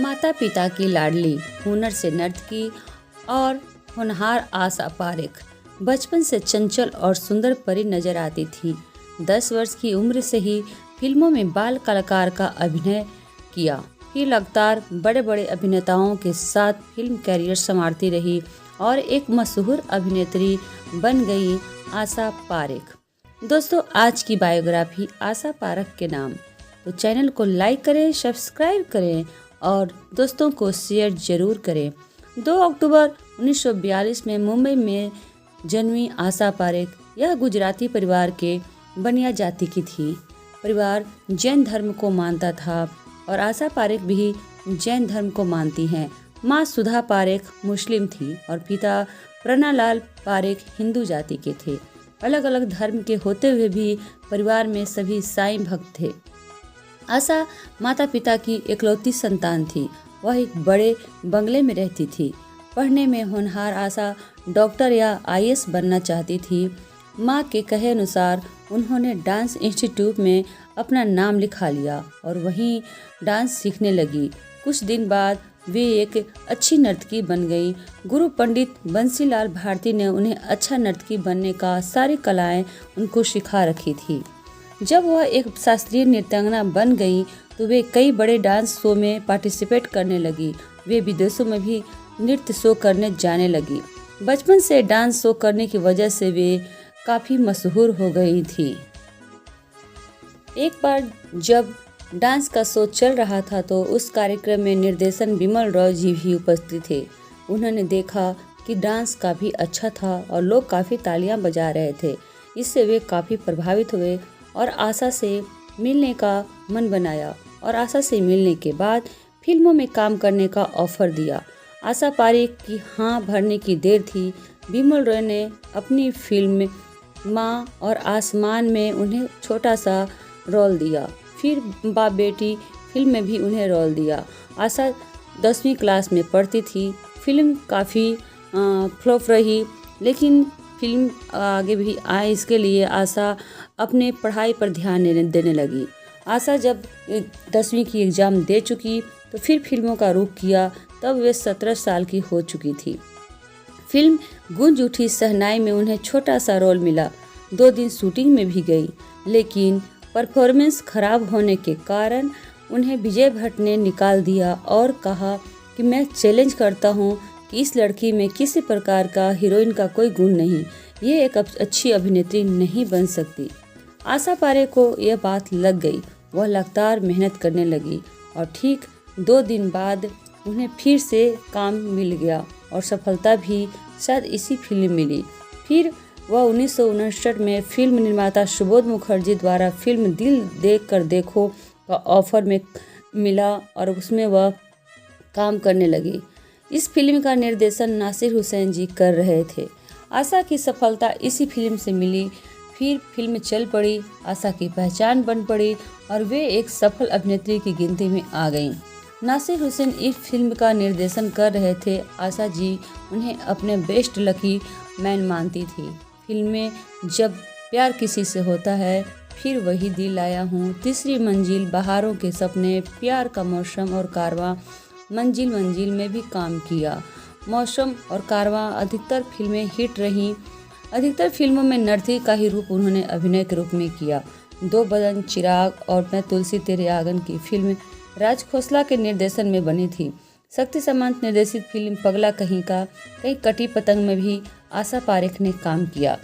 माता पिता की लाडली, हुनर से नर्तकी और होनहार आशा पारेख बचपन से चंचल और सुंदर परी नजर आती थी। 10 वर्ष की उम्र से ही फिल्मों में बाल कलाकार का अभिनय किया। फिर लगातार बड़े बड़े अभिनेताओं के साथ फिल्म कैरियर संवारती रही और एक मशहूर अभिनेत्री बन गई आशा पारेख। दोस्तों, आज की बायोग्राफी आशा पारेख के नाम। तो चैनल को लाइक करें, सब्सक्राइब करें और दोस्तों को शेयर जरूर करें। 2 अक्टूबर 1942 में मुंबई में जन्मी आशा पारेख यह गुजराती परिवार के बनिया जाति की थी। परिवार जैन धर्म को मानता था और आशा पारेख भी जैन धर्म को मानती हैं। माँ सुधा पारेख मुस्लिम थी और पिता प्रणलाल पारेख हिंदू जाति के थे। अलग अलग धर्म के होते हुए भी परिवार में सभी साईं भक्त थे। आशा माता पिता की इकलौती संतान थी। वह एक बड़े बंगले में रहती थी। पढ़ने में होनहार आशा डॉक्टर या आईएएस बनना चाहती थी। माँ के कहे अनुसार उन्होंने डांस इंस्टीट्यूट में अपना नाम लिखा लिया और वहीं डांस सीखने लगी। कुछ दिन बाद वे एक अच्छी नर्तकी बन गई। गुरु पंडित बंसीलाल भारती ने उन्हें अच्छा नर्तकी बनने का सारी कलाएं उनको सिखा रखी थी। जब वह एक शास्त्रीय नृत्यांगना बन गई तो वे कई बड़े डांस शो में पार्टिसिपेट करने लगी। वे विदेशों में भी नृत्य शो करने जाने लगी। बचपन से डांस शो करने की वजह से वे काफ़ी मशहूर हो गई थी। एक बार जब डांस का शो चल रहा था तो उस कार्यक्रम में निर्देशन बिमल राव जी भी उपस्थित थे। उन्होंने देखा कि डांस काफ़ी अच्छा था और लोग काफ़ी तालियां बजा रहे थे। इससे वे काफ़ी प्रभावित हुए और आशा से मिलने का मन बनाया और आशा से मिलने के बाद फिल्मों में काम करने का ऑफर दिया। आशा पारेख की हाँ भरने की देर थी। बिमल रॉय ने अपनी फिल्म माँ और आसमान में उन्हें छोटा सा रोल दिया। फिर बाप बेटी फिल्म में भी उन्हें रोल दिया। आशा 10वीं क्लास में पढ़ती थी। फिल्म काफ़ी फ्लॉप रही, लेकिन फिल्म आगे भी आए इसके लिए आशा अपने पढ़ाई पर ध्यान देने लगी। आशा जब 10वीं की एग्ज़ाम दे चुकी तो फिर फिल्मों का रुख किया। तब वे 17 साल की हो चुकी थी। फिल्म गूंज उठी शहनाई में उन्हें छोटा सा रोल मिला। 2 दिन शूटिंग में भी गई, लेकिन परफॉर्मेंस खराब होने के कारण उन्हें विजय भट्ट ने निकाल दिया और कहा कि मैं चैलेंज करता हूँ कि इस लड़की में किसी प्रकार का हीरोइन का कोई गुण नहीं, ये एक अच्छी अभिनेत्री नहीं बन सकती। आशा पारेख को यह बात लग गई। वह लगातार मेहनत करने लगी और ठीक 2 दिन बाद उन्हें फिर से काम मिल गया और सफलता भी शायद इसी फिल्म में मिली। फिर वह 1959 में फिल्म निर्माता सुबोध मुखर्जी द्वारा फिल्म दिल देख कर देखो का ऑफर में मिला और उसमें वह काम करने लगी। इस फिल्म का निर्देशन नासिर हुसैन जी कर रहे थे। आशा की सफलता इसी फिल्म से मिली। फिर फिल्म चल पड़ी, आशा की पहचान बन पड़ी और वे एक सफल अभिनेत्री की गिनती में आ गईं। नासिर हुसैन इस फिल्म का निर्देशन कर रहे थे। आशा जी उन्हें अपने बेस्ट लकी मैन मानती थी। फिल्म में जब प्यार किसी से होता है, फिर वही दिल आया हूँ, तीसरी मंजिल, बहारों के सपने, प्यार का मौसम और कारवां, मंजिल मंजिल में भी काम किया। मौसम और कारवां अधिकतर फिल्में हिट रहीं। अधिकतर फिल्मों में नर्तकी का ही रूप उन्होंने अभिनय के रूप में किया। 2 बदन, चिराग और मैं तुलसी तेरे आंगन की फिल्म राज खोसला के निर्देशन में बनी थी। शक्ति सामंत निर्देशित फिल्म पगला कहीं का, कहीं कटी पतंग में भी आशा पारेख ने काम किया।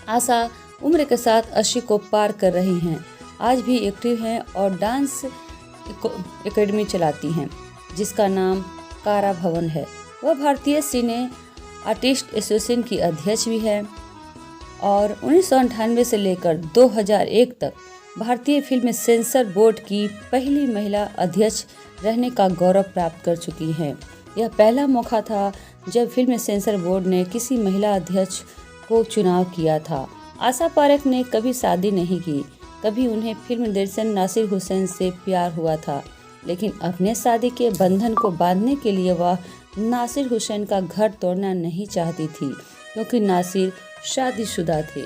आशा उम्र के साथ 80 को पार कर रही हैं। आज भी एक्टिव हैं और डांस एकेडमी चलाती हैं जिसका नाम कारा भवन है। वह भारतीय सिने आर्टिस्ट एसोसिएशन की अध्यक्ष भी है और 1998 से लेकर 2001 तक भारतीय फिल्म सेंसर बोर्ड की पहली महिला अध्यक्ष रहने का गौरव प्राप्त कर चुकी हैं। यह पहला मौका था जब फिल्म सेंसर बोर्ड ने किसी महिला अध्यक्ष को चुनाव किया था। आशा पारेख ने कभी शादी नहीं की। कभी उन्हें फिल्म निर्देशक नासिर हुसैन से प्यार हुआ था, लेकिन अपने शादी के बंधन को बांधने के लिए वह नासिर हुसैन का घर तोड़ना नहीं चाहती थी, क्योंकि नासिर शादीशुदा थे।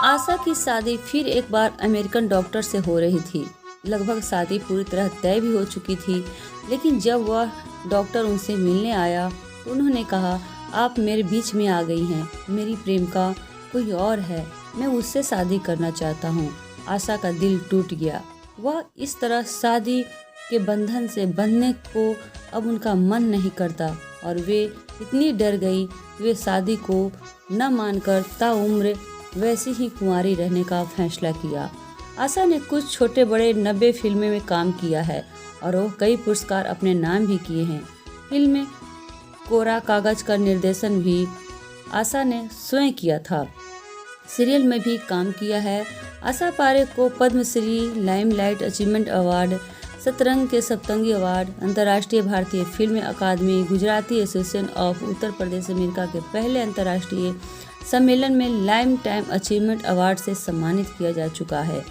आशा की शादी फिर एक बार अमेरिकन डॉक्टर से हो रही थी। लगभग शादी पूरी तरह तय भी हो चुकी थी, लेकिन जब वह डॉक्टर उनसे मिलने आया तो उन्होंने कहा, आप मेरे बीच में आ गई हैं, मेरी प्रेमिका कोई और है, मैं उससे शादी करना चाहता हूँ। आशा का दिल टूट गया। वह इस तरह शादी के बंधन से बंधने को अब उनका मन नहीं करता और वे इतनी डर गई कि वे शादी को न मानकर ताउम्र वैसी ही कुंवारी रहने का फैसला किया। आशा ने कुछ छोटे बड़े 90 फिल्में में काम किया है और वो कई पुरस्कार अपने नाम भी किए हैं। फिल्म कोरा कागज का निर्देशन भी आशा ने स्वयं किया था। सीरियल में भी काम किया है। आशा पारेख को Padma Shri, limelight achievement award, Satrang के सप्तंगी अवार्ड, अंतर्राष्ट्रीय भारतीय फिल्म अकादमी, Gujarati association of Uttar Pradesh America के पहले अंतर्राष्ट्रीय सम्मेलन में लाइम टाइम अचीवमेंट अवार्ड से सम्मानित किया जा चुका है।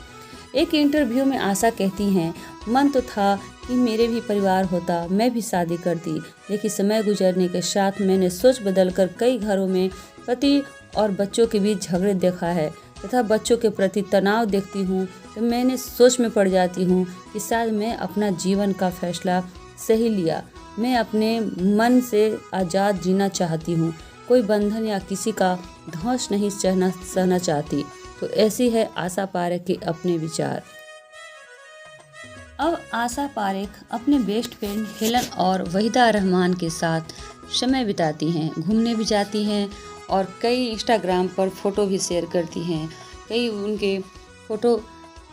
एक इंटरव्यू में आशा कहती हैं, मन तो था कि मेरे भी परिवार होता, मैं भी शादी करती, लेकिन समय गुजरने के साथ मैंने सोच बदलकर कई घरों में पति और बच्चों के बीच झगड़े देखा है तथा बच्चों के प्रति तनाव देखती हूँ तो मैंने सोच में पड़ जाती हूँ कि शायद मैं अपना जीवन का फैसला सही लिया। मैं अपने मन से आज़ाद जीना चाहती हूँ, कोई बंधन या किसी का धौंस नहीं सहना चाहती। तो ऐसी है आशा पारेख के अपने विचार। अब आशा पारेख अपने बेस्ट फ्रेंड हेलन और वहीदा रहमान के साथ समय बिताती हैं, घूमने भी जाती हैं और कई इंस्टाग्राम पर फ़ोटो भी शेयर करती हैं। कई उनके फ़ोटो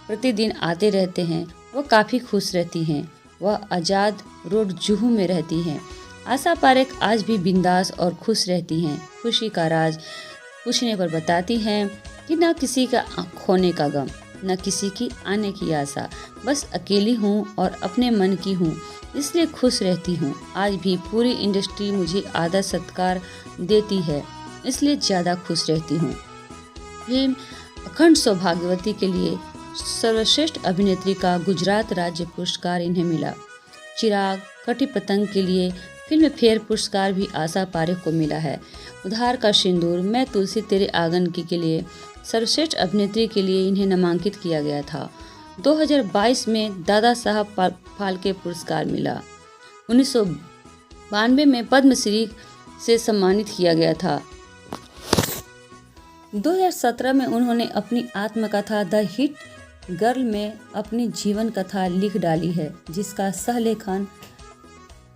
प्रतिदिन आते रहते हैं। वो काफ़ी खुश रहती हैं। वह आज़ाद रोड जुहू में रहती हैं। आशा पारेख आज भी बिंदास और खुश रहती हैं। खुशी का राज पूछने पर बताती हैं कि न किसी का खोने का गम, न किसी की आने की आशा, बस अकेली हूँ और अपने मन की हूँ, इसलिए खुश रहती हूँ। आज भी पूरी इंडस्ट्री मुझे आदर सत्कार देती है, इसलिए ज़्यादा खुश रहती हूँ। फिल्म अखंड सौभाग्यवती के लिए सर्वश्रेष्ठ अभिनेत्री का गुजरात राज्य पुरस्कार इन्हें मिला। चिराग कटी पतंग के लिए फिल्म फेयर पुरस्कार भी आशा पारेख को मिला है। उधार का सिंदूर, मैं तुलसी तेरे आंगन की के लिए सर्वश्रेष्ठ अभिनेत्री के लिए इन्हें नामांकित किया गया था। 2022 में दादा साहब फाल्के पुरस्कार मिला। 1992 में पद्मश्री से सम्मानित किया गया था। 2017 में उन्होंने अपनी आत्मकथा द हिट गर्ल में अपनी जीवन कथा लिख डाली है, जिसका सहलेखन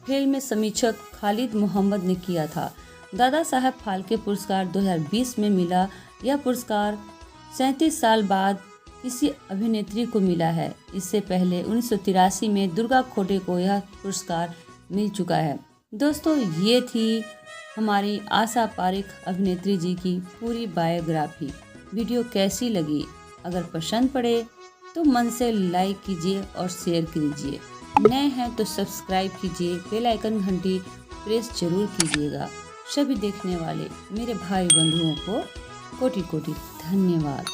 फिल्म समीक्षक खालिद मोहम्मद ने किया था। दादा साहब फाल्के पुरस्कार 2020 में मिला। यह पुरस्कार 37 साल बाद किसी अभिनेत्री को मिला है। इससे पहले 1983 में दुर्गा खोटे को यह पुरस्कार मिल चुका है। दोस्तों, ये थी हमारी आशा पारेख अभिनेत्री जी की पूरी बायोग्राफी। वीडियो कैसी लगी? अगर पसंद पड़े तो मन से लाइक कीजिए और शेयर कीजिए। नए हैं तो सब्सक्राइब कीजिए, बेल आइकन घंटी प्रेस जरूर कीजिएगा। सभी देखने वाले मेरे भाई बंधुओं को कोटि कोटि धन्यवाद।